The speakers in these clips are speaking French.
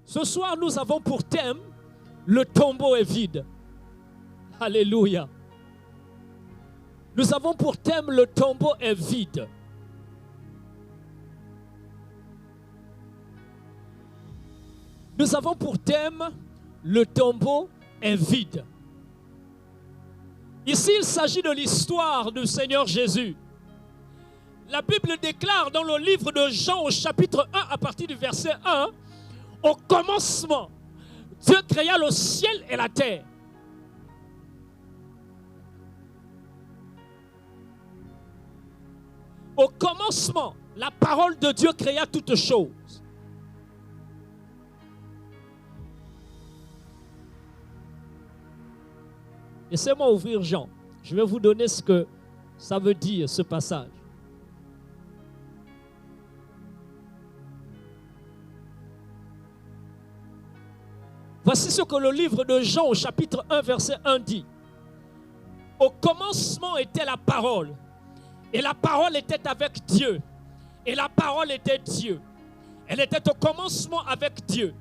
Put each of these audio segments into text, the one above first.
Ce soir, nous avons pour thème « Le tombeau est vide ». Alléluia. Nous avons pour thème « Le tombeau est vide ». Nous avons pour thème « Le tombeau est vide ». Ici, il s'agit de l'histoire du Seigneur Jésus. La Bible déclare dans le livre de Jean au chapitre 1 à partir du verset 1, « Au commencement, Dieu créa le ciel et la terre. » Au commencement, la parole de Dieu créa toutes choses. Laissez-moi ouvrir Jean. Je vais vous donner ce que ça veut dire, ce passage. Voici ce que le livre de Jean au chapitre 1, verset 1 dit. Au commencement était la parole, et la parole était avec Dieu, et la parole était Dieu. Elle était au commencement avec Dieu.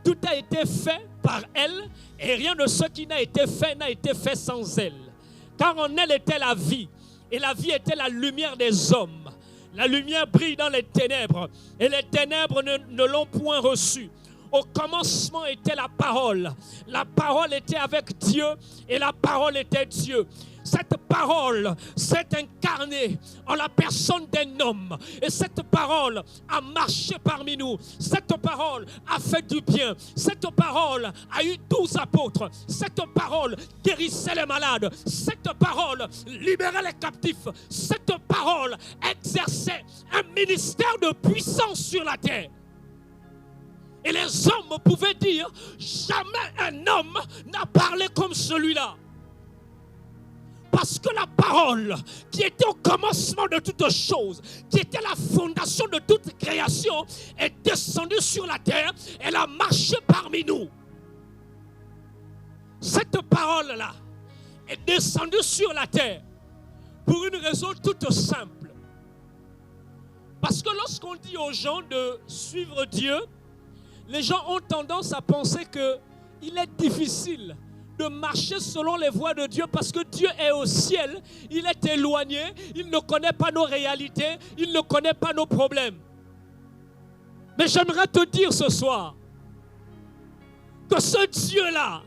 Tout a été fait par elle, et rien de ce qui n'a été fait sans elle. Car en elle était la vie, et la vie était la lumière des hommes. La lumière brille dans les ténèbres, et les ténèbres ne l'ont point reçue. Au commencement était la parole était avec Dieu, et la parole était Dieu. Cette parole s'est incarnée en la personne d'un homme. Et cette parole a marché parmi nous. Cette parole a fait du bien. Cette parole a eu 12 apôtres. Cette parole guérissait les malades. Cette parole libérait les captifs. Cette parole exerçait un ministère de puissance sur la terre. Et les hommes pouvaient dire, jamais un homme n'a parlé comme celui-là. Parce que la parole qui était au commencement de toutes choses, qui était la fondation de toute création, est descendue sur la terre, elle a marché parmi nous. Cette parole-là est descendue sur la terre pour une raison toute simple. Parce que lorsqu'on dit aux gens de suivre Dieu, les gens ont tendance à penser qu'il est difficile de marcher selon les voies de Dieu parce que Dieu est au ciel, il est éloigné, il ne connaît pas nos réalités, il ne connaît pas nos problèmes. Mais j'aimerais te dire ce soir que ce Dieu-là,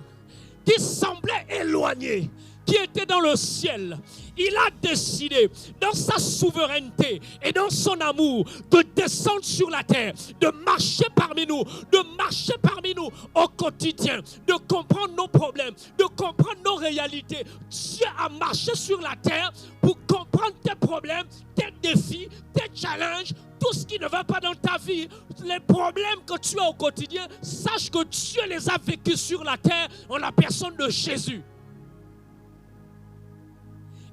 qui semblait éloigné, qui était dans le ciel, il a décidé dans sa souveraineté et dans son amour de descendre sur la terre, de marcher parmi nous au quotidien, de comprendre nos problèmes, de comprendre nos réalités. Dieu a marché sur la terre pour comprendre tes problèmes, tes défis, tes challenges, tout ce qui ne va pas dans ta vie, les problèmes que tu as au quotidien. Sache que Dieu les a vécus sur la terre en la personne de Jésus.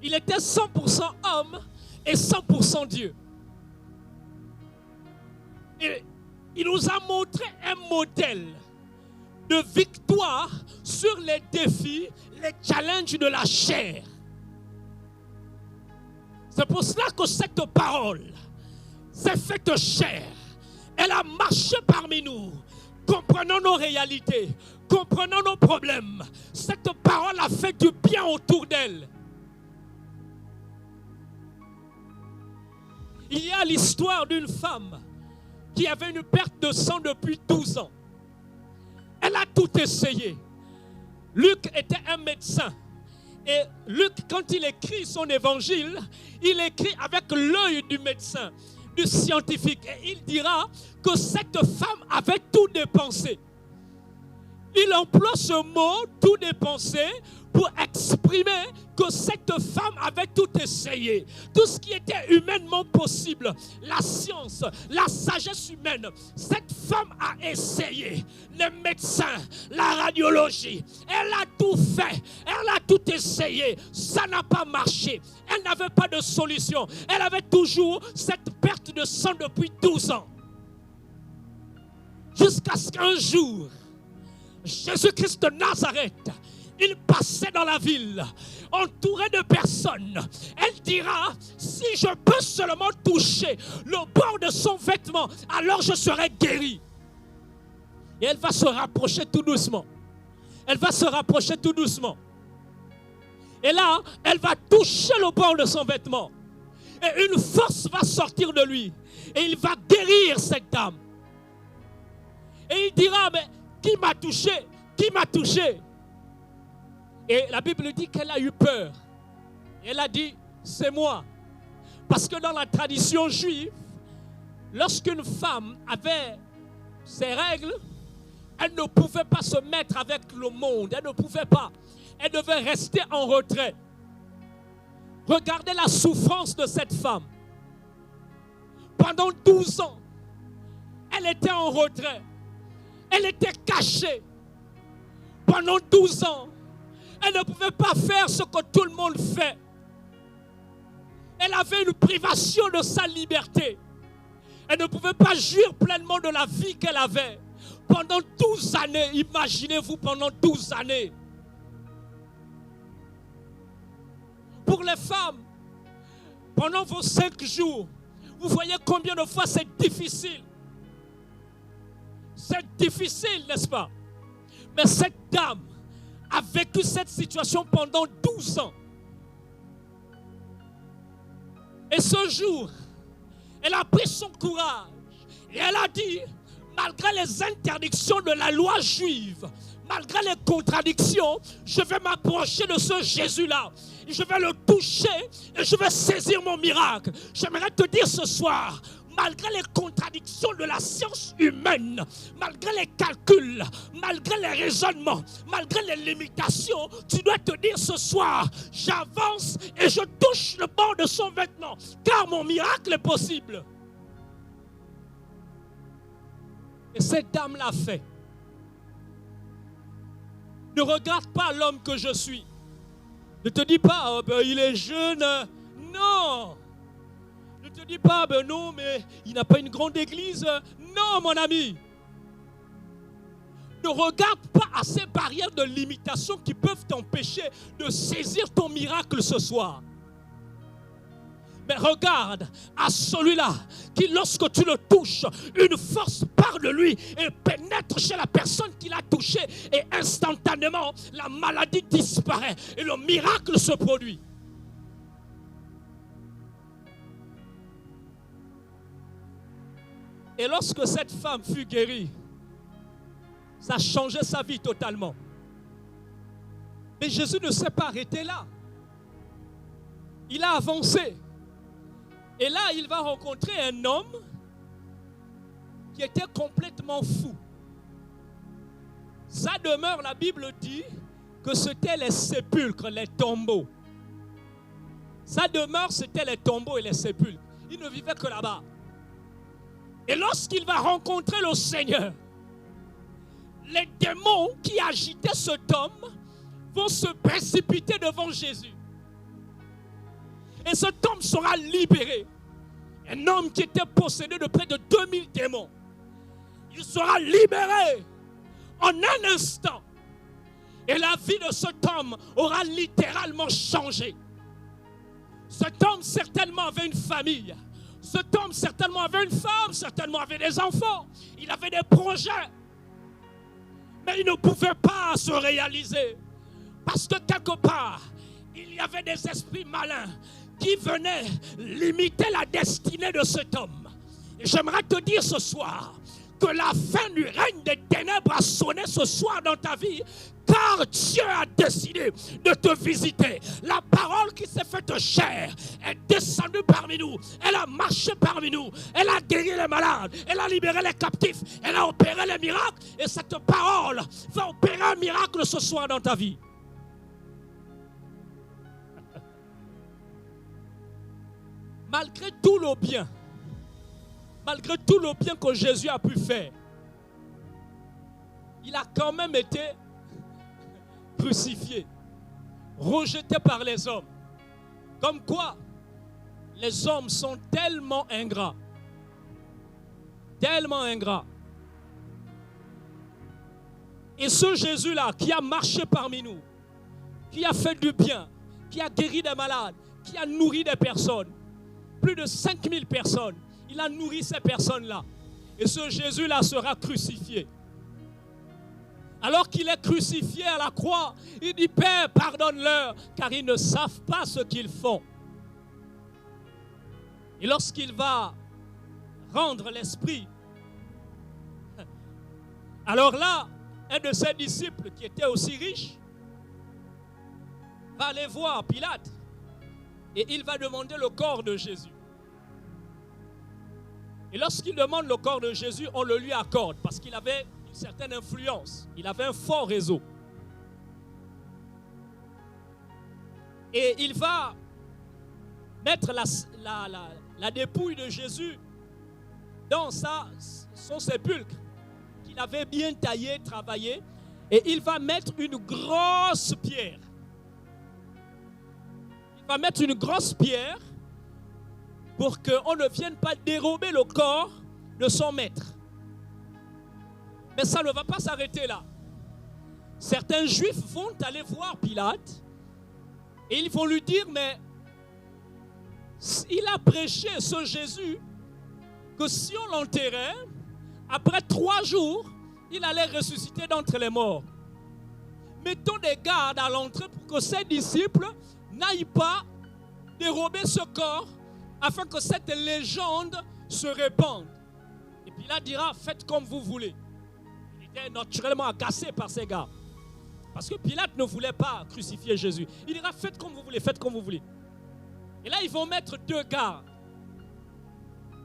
Il était 100% homme et 100% Dieu. Et il nous a montré un modèle de victoire sur les défis, les challenges de la chair. C'est pour cela que cette parole s'est faite chair. Elle a marché parmi nous, comprenant nos réalités, comprenant nos problèmes. Cette parole a fait du bien autour d'elle. Il y a l'histoire d'une femme qui avait une perte de sang depuis 12 ans. Elle a tout essayé. Luc était un médecin. Et Luc, quand il écrit son évangile, il écrit avec l'œil du médecin, du scientifique. Et il dira que cette femme avait tout dépensé. Il emploie ce mot, tout dépensé, pour exprimer que cette femme avait tout essayé. Tout ce qui était humainement possible, la science, la sagesse humaine, cette femme a essayé. Les médecins, la radiologie, elle a tout fait, elle a tout essayé. Ça n'a pas marché. Elle n'avait pas de solution. Elle avait toujours cette perte de sang depuis 12 ans. Jusqu'à ce qu'un jour, Jésus-Christ de Nazareth, il passait dans la ville, entouré de personnes. Elle dira, si je peux seulement toucher le bord de son vêtement, alors je serai guéri. Et elle va se rapprocher tout doucement. Elle va se rapprocher tout doucement. Et là, elle va toucher le bord de son vêtement. Et une force va sortir de lui. Et il va guérir cette dame. Et il dira, mais qui m'a touché? Qui m'a touché? Et la Bible dit qu'elle a eu peur. Et elle a dit, c'est moi. Parce que dans la tradition juive, lorsqu'une femme avait ses règles, elle ne pouvait pas se mettre avec le monde. Elle ne pouvait pas. Elle devait rester en retrait. Regardez la souffrance de cette femme. Pendant 12 ans, elle était en retrait. Elle était cachée. Pendant 12 ans, elle ne pouvait pas faire ce que tout le monde fait. Elle avait une privation de sa liberté. Elle ne pouvait pas jouir pleinement de la vie qu'elle avait. Pendant 12 années, imaginez-vous pendant 12 années. Pour les femmes, pendant vos 5 jours, vous voyez combien de fois c'est difficile. C'est difficile, n'est-ce pas? Mais cette dame a vécu cette situation pendant 12 ans. Et ce jour, elle a pris son courage et elle a dit, malgré les interdictions de la loi juive, malgré les contradictions, je vais m'approcher de ce Jésus-là. Je vais le toucher et je vais saisir mon miracle. J'aimerais te dire ce soir, malgré les contradictions de la science humaine, malgré les calculs, malgré les raisonnements, malgré les limitations, tu dois te dire ce soir, j'avance et je touche le bord de son vêtement, car mon miracle est possible. Et cette dame l'a fait. Ne regarde pas l'homme que je suis. Ne te dis pas, oh ben, il est jeune. Non. Ne te dis pas, ben non, mais il n'a pas une grande église. Non, mon ami. Ne regarde pas à ces barrières de limitation qui peuvent t'empêcher de saisir ton miracle ce soir. Mais regarde à celui-là qui, lorsque tu le touches, une force part de lui et pénètre chez la personne qui l'a touché et instantanément, la maladie disparaît et le miracle se produit. Et lorsque cette femme fut guérie, ça changeait sa vie totalement. Mais Jésus ne s'est pas arrêté là. Il a avancé. Et là, il va rencontrer un homme qui était complètement fou. Sa demeure, la Bible dit que c'était les sépulcres, les tombeaux. Sa demeure, c'était les tombeaux et les sépulcres. Il ne vivait que là-bas. Et lorsqu'il va rencontrer le Seigneur, les démons qui agitaient cet homme vont se précipiter devant Jésus. Et cet homme sera libéré. Un homme qui était possédé de près de 2000 démons. Il sera libéré en un instant. Et la vie de cet homme aura littéralement changé. Cet homme certainement avait une famille. Cet homme certainement avait une femme, certainement avait des enfants. Il avait des projets. Mais il ne pouvait pas se réaliser. Parce que quelque part, il y avait des esprits malins qui venaient limiter la destinée de cet homme. Et j'aimerais te dire ce soir que la fin du règne des ténèbres a sonné ce soir dans ta vie, car Dieu a décidé de te visiter. La parole qui s'est faite chair est descendue parmi nous. Elle a marché parmi nous. Elle a guéri les malades. Elle a libéré les captifs. Elle a opéré les miracles. Et cette parole va opérer un miracle ce soir dans ta vie. Malgré tout le bien que Jésus a pu faire, il a quand même été crucifié, rejeté par les hommes. Comme quoi, les hommes sont tellement ingrats. Tellement ingrats. Et ce Jésus-là qui a marché parmi nous, qui a fait du bien, qui a guéri des malades, qui a nourri des personnes, plus de 5000 personnes. Il a nourri ces personnes-là. Et ce Jésus-là sera crucifié. Alors qu'il est crucifié à la croix, il dit, Père, pardonne-leur, car ils ne savent pas ce qu'ils font. Et lorsqu'il va rendre l'esprit, alors là, un de ses disciples qui était aussi riche va aller voir Pilate et il va demander le corps de Jésus. Et lorsqu'il demande le corps de Jésus, on le lui accorde parce qu'il avait une certaine influence. Il avait un fort réseau. Et il va mettre la dépouille de Jésus dans son sépulcre qu'il avait bien taillé, travaillé. Et il va mettre une grosse pierre. Il va mettre une grosse pierre pour qu'on ne vienne pas dérober le corps de son maître. Mais ça ne va pas s'arrêter là. Certains juifs vont aller voir Pilate et ils vont lui dire, mais il a prêché ce Jésus que si on l'enterrait, après 3 jours, il allait ressusciter d'entre les morts. Mettons des gardes à l'entrée pour que ses disciples n'aillent pas dérober ce corps afin que cette légende se répande. Et puis là, il dira, faites comme vous voulez. Il était naturellement agacé par ces gars. Parce que Pilate ne voulait pas crucifier Jésus. Il dira, faites comme vous voulez, faites comme vous voulez. Et là, ils vont mettre 2 gardes.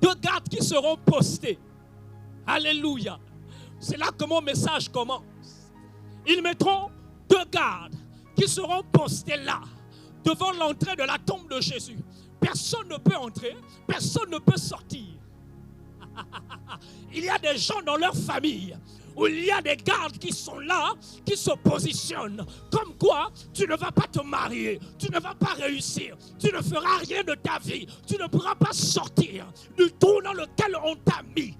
2 gardes qui seront postés. Alléluia. C'est là que mon message commence. Ils mettront 2 gardes qui seront postés là, devant l'entrée de la tombe de Jésus. Personne ne peut entrer, personne ne peut sortir. Il y a des gens dans leur famille où il y a des gardes qui sont là, qui se positionnent. Comme quoi, tu ne vas pas te marier, tu ne vas pas réussir, tu ne feras rien de ta vie, tu ne pourras pas sortir du trou dans lequel on t'a mis.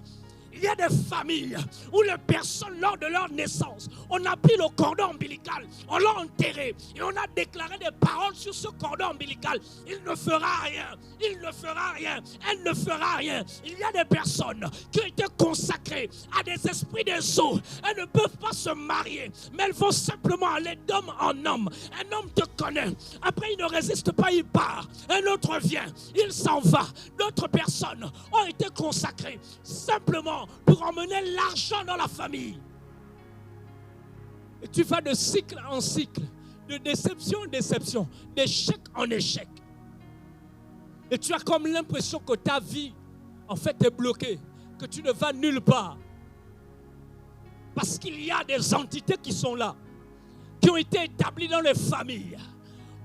Il y a des familles où les personnes, lors de leur naissance, on a pris le cordon ombilical, on l'a enterré et on a déclaré des paroles sur ce cordon ombilical. Il ne fera rien, il ne fera rien, elle ne fera rien. Il y a des personnes qui ont été consacrées à des esprits des eaux. Elles ne peuvent pas se marier, mais elles vont simplement aller d'homme en homme. Un homme te connaît, après il ne résiste pas, il part. Un autre vient, il s'en va. D'autres personnes ont été consacrées simplement pour emmener l'argent dans la famille. Et tu vas de cycle en cycle, de déception en déception, d'échec en échec. Et tu as comme l'impression que ta vie, en fait, est bloquée, que tu ne vas nulle part. Parce qu'il y a des entités qui sont là, qui ont été établies dans les familles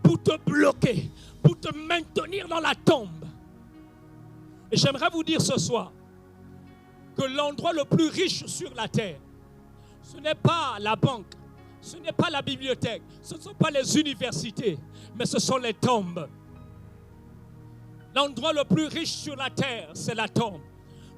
pour te bloquer, pour te maintenir dans la tombe. Et j'aimerais vous dire ce soir, que l'endroit le plus riche sur la terre, ce n'est pas la banque, ce n'est pas la bibliothèque, ce ne sont pas les universités, mais ce sont les tombes. L'endroit le plus riche sur la terre, c'est la tombe.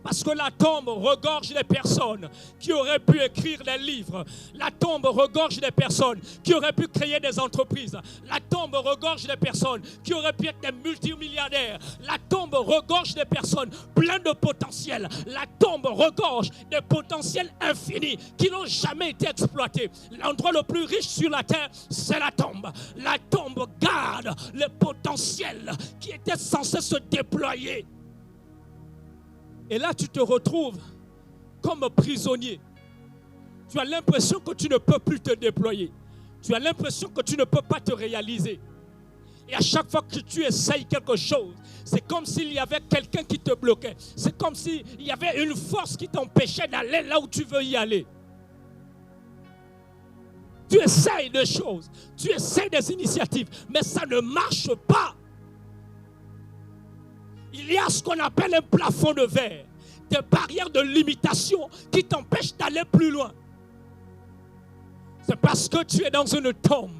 Parce que la tombe regorge des personnes qui auraient pu écrire des livres. La tombe regorge des personnes qui auraient pu créer des entreprises. La tombe regorge des personnes qui auraient pu être des multimilliardaires. La tombe regorge des personnes pleines de potentiel. La tombe regorge des potentiels infinis qui n'ont jamais été exploités. L'endroit le plus riche sur la terre, c'est la tombe. La tombe garde les potentiels qui étaient censés se déployer. Et là, tu te retrouves comme prisonnier. Tu as l'impression que tu ne peux plus te déployer. Tu as l'impression que tu ne peux pas te réaliser. Et à chaque fois que tu essayes quelque chose, c'est comme s'il y avait quelqu'un qui te bloquait. C'est comme s'il y avait une force qui t'empêchait d'aller là où tu veux y aller. Tu essayes des choses, tu essayes des initiatives, mais ça ne marche pas. Il y a ce qu'on appelle un plafond de verre, des barrières de limitation qui t'empêchent d'aller plus loin. C'est parce que tu es dans une tombe.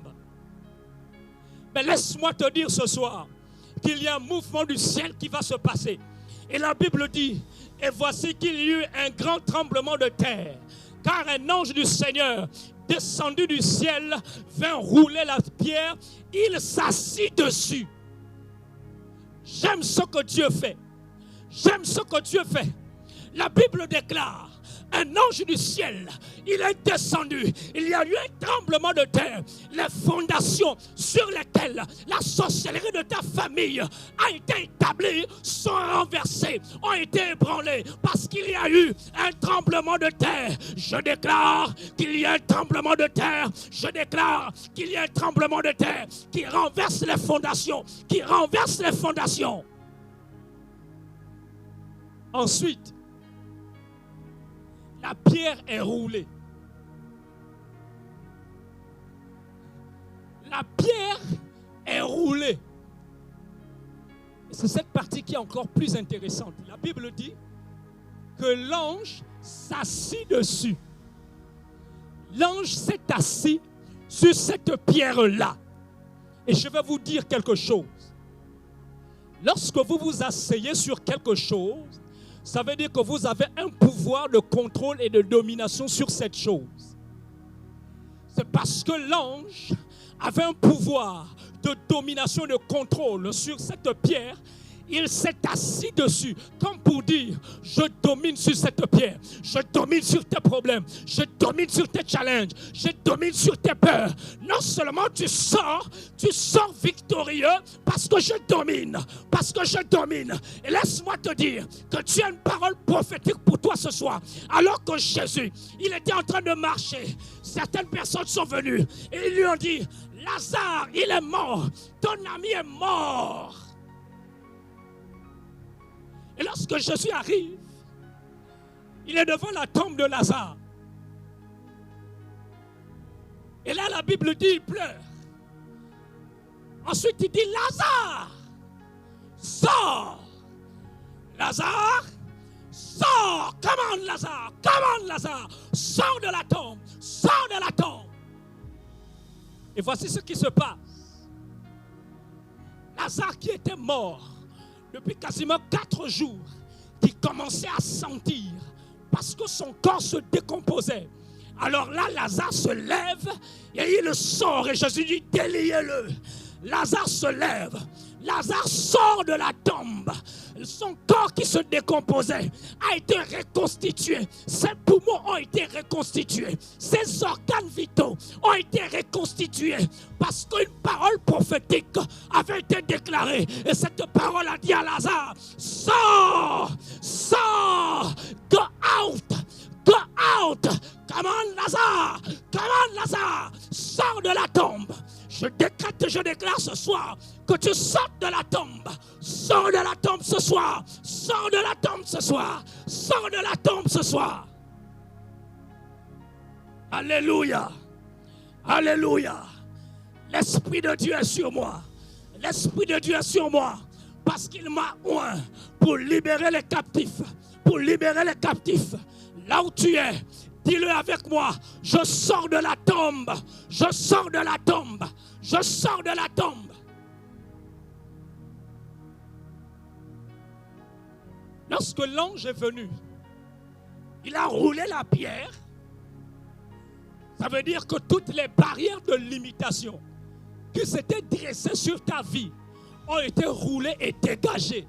Mais laisse-moi te dire ce soir qu'il y a un mouvement du ciel qui va se passer. Et la Bible dit, et voici qu'il y eut un grand tremblement de terre, car un ange du Seigneur descendu du ciel vint rouler la pierre, il s'assit dessus. J'aime ce que Dieu fait. J'aime ce que Dieu fait. La Bible déclare, un ange du ciel, il est descendu. Il y a eu un tremblement de terre. Les fondations sur lesquelles la sorcellerie de ta famille a été établie sont renversées, ont été ébranlées parce qu'il y a eu un tremblement de terre. Je déclare qu'il y a un tremblement de terre. Je déclare qu'il y a un tremblement de terre qui renverse les fondations, qui renverse les fondations. Ensuite, la pierre est roulée. La pierre est roulée. Et c'est cette partie qui est encore plus intéressante. La Bible dit que l'ange s'assit dessus. L'ange s'est assis sur cette pierre-là. Et je vais vous dire quelque chose. Lorsque vous vous asseyez sur quelque chose, ça veut dire que vous avez un pouvoir de contrôle et de domination sur cette chose. C'est parce que l'ange avait un pouvoir de domination et de contrôle sur cette pierre. Il s'est assis dessus, comme pour dire, je domine sur cette pierre, je domine sur tes problèmes, je domine sur tes challenges, je domine sur tes peurs. Non seulement tu sors victorieux parce que je domine, Et laisse-moi te dire que tu as une parole prophétique pour toi ce soir. Alors que Jésus, il était en train de marcher, certaines personnes sont venues et ils lui ont dit, Lazare, il est mort, ton ami est mort. Et lorsque Jésus arrive, il est devant la tombe de Lazare. Et là, la Bible dit, il pleure. Ensuite, il dit, Lazare, sors. Lazare, sors. Commande Lazare, sors de la tombe, sors de la tombe. Et voici ce qui se passe. Lazare qui était mort depuis quasiment 4 jours, qui commençait à sentir parce que son corps se décomposait. Alors là, Lazare se lève et il sort. Et Jésus dit, déliez-le. Lazare se lève. Lazare sort de la tombe. Son corps qui se décomposait a été reconstitué. Ses poumons ont été reconstitués. Ses organes vitaux ont été reconstitués. Parce qu'une parole prophétique avait été déclarée. Et cette parole a dit à Lazare, sors, sors, go out, go out. Commande Lazare, sors de la tombe. Je décrète, je déclare ce soir que tu sortes de la tombe. Sors de la tombe ce soir. Sors de la tombe ce soir. Sors de la tombe ce soir. Alléluia. Alléluia. L'Esprit de Dieu est sur moi. L'Esprit de Dieu est sur moi. Parce qu'il m'a oint pour libérer les captifs. Pour libérer les captifs. Là où tu es, dis-le avec moi. Je sors de la tombe. Je sors de la tombe. Je sors de la tombe. Lorsque l'ange est venu, il a roulé la pierre. Ça veut dire que toutes les barrières de limitation qui s'étaient dressées sur ta vie ont été roulées et dégagées.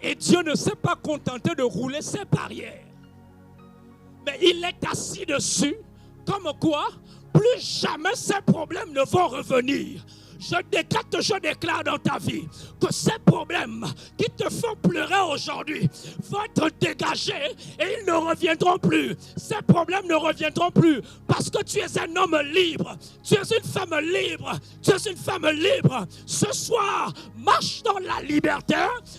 Et Dieu ne s'est pas contenté de rouler ces barrières. Mais il est assis dessus, comme quoi, plus jamais ces problèmes ne vont revenir. Je décrète, je déclare dans ta vie que ces problèmes qui te font pleurer aujourd'hui vont être dégagés et ils ne reviendront plus. Ces problèmes ne reviendront plus parce que tu es un homme libre. Tu es une femme libre. Tu es une femme libre. Ce soir, marche dans la liberté.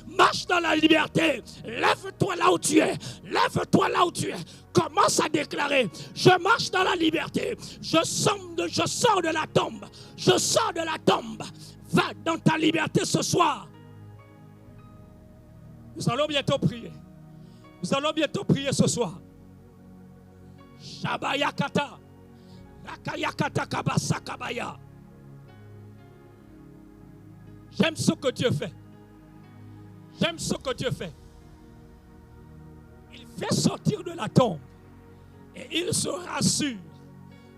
Marche dans la liberté. Lève-toi là où tu es. Lève-toi là où tu es. Commence à déclarer, je marche dans la liberté, je sors de la tombe, je sors de la tombe. Va dans ta liberté ce soir. Nous allons bientôt prier. Nous allons bientôt prier ce soir. Shabayakata, Rakayakata Kabasa Kabaya. J'aime ce que Dieu fait. J'aime ce que Dieu fait. Il fait sortir de la tombe et il se rassure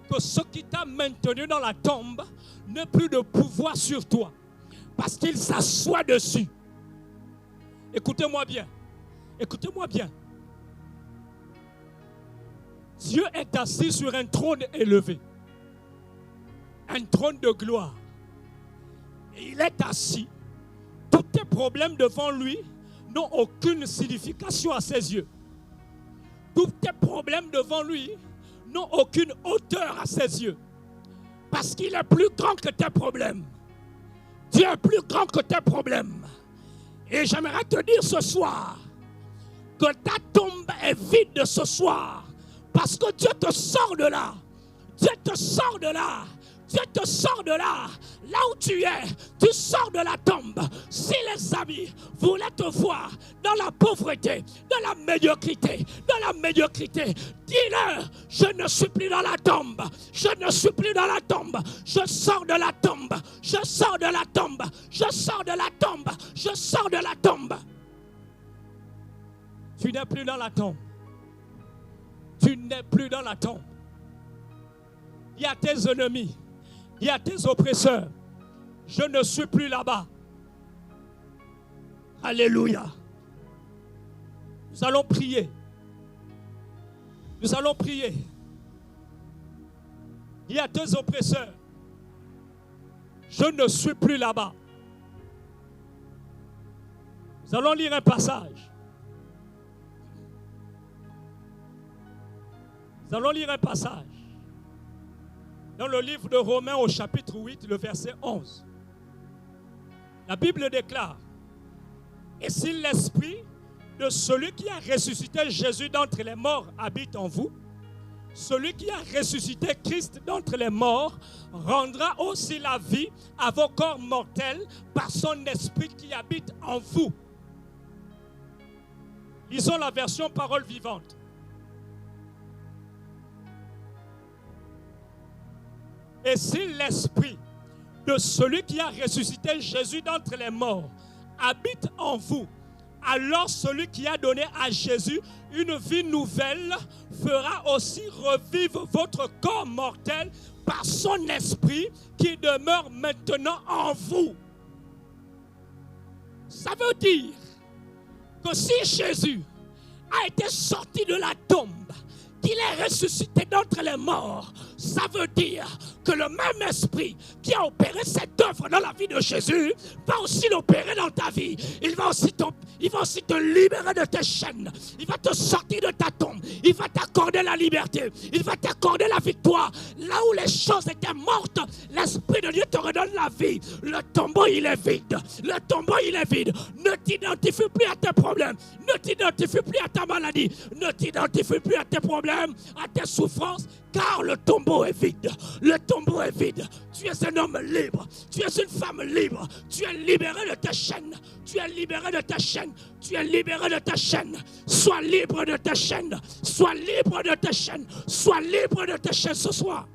que ce qui t'a maintenu dans la tombe n'a plus de pouvoir sur toi parce qu'il s'assoit dessus. Écoutez-moi bien. Écoutez-moi bien. Dieu est assis sur un trône élevé, un trône de gloire. Et il est assis. Tous tes problèmes devant lui n'ont aucune signification à ses yeux. Tous tes problèmes devant lui n'ont aucune hauteur à ses yeux. Parce qu'il est plus grand que tes problèmes. Dieu est plus grand que tes problèmes. Et j'aimerais te dire ce soir que ta tombe est vide ce soir. Parce que Dieu te sort de là. Dieu te sort de là. Dieu te sort de là. Là où tu es, tu sors de la tombe. Si les amis voulaient te voir dans la pauvreté, dans la médiocrité, dis-leur, je ne suis plus dans la tombe. Je ne suis plus dans la tombe. Je sors de la tombe. Je sors de la tombe. Je sors de la tombe. Je sors de la tombe. Tu n'es plus dans la tombe. Tu n'es plus dans la tombe. Il y a tes ennemis. Il y a tes oppresseurs. Je ne suis plus là-bas. Alléluia. Nous allons prier. Nous allons prier. Il y a tes oppresseurs. Je ne suis plus là-bas. Nous allons lire un passage. Nous allons lire un passage. Dans le livre de Romains au chapitre 8, le verset 11. La Bible déclare: et si l'esprit de celui qui a ressuscité Jésus d'entre les morts habite en vous, celui qui a ressuscité Christ d'entre les morts rendra aussi la vie à vos corps mortels par son esprit qui habite en vous. Lisons la version parole vivante. Et si l'esprit de celui qui a ressuscité Jésus d'entre les morts habite en vous, alors celui qui a donné à Jésus une vie nouvelle fera aussi revivre votre corps mortel par son esprit qui demeure maintenant en vous. Ça veut dire que si Jésus a été sorti de la tombe, qu'il est ressuscité d'entre les morts, ça veut dire que le même esprit qui a opéré cette œuvre dans la vie de Jésus va aussi l'opérer dans ta vie. Il va aussi te libérer de tes chaînes. Il va te sortir de ta tombe. Il va t'accorder la liberté. Il va t'accorder la victoire. Là où les choses étaient mortes, l'Esprit de Dieu te redonne la vie. Le tombeau, il est vide. Le tombeau, il est vide. Ne t'identifie plus à tes problèmes. Ne t'identifie plus à ta maladie. Ne t'identifie plus à tes problèmes, à tes souffrances, car le tombeau est vide. Le tombeau est vide. Tu es un homme libre. Tu es une femme libre. Tu es libéré de ta chaîne. Tu es libéré de ta chaîne. Tu es libéré de ta chaîne. Sois libre de ta chaîne. Sois libre de ta chaîne. Sois libre de ta chaîne ce soir.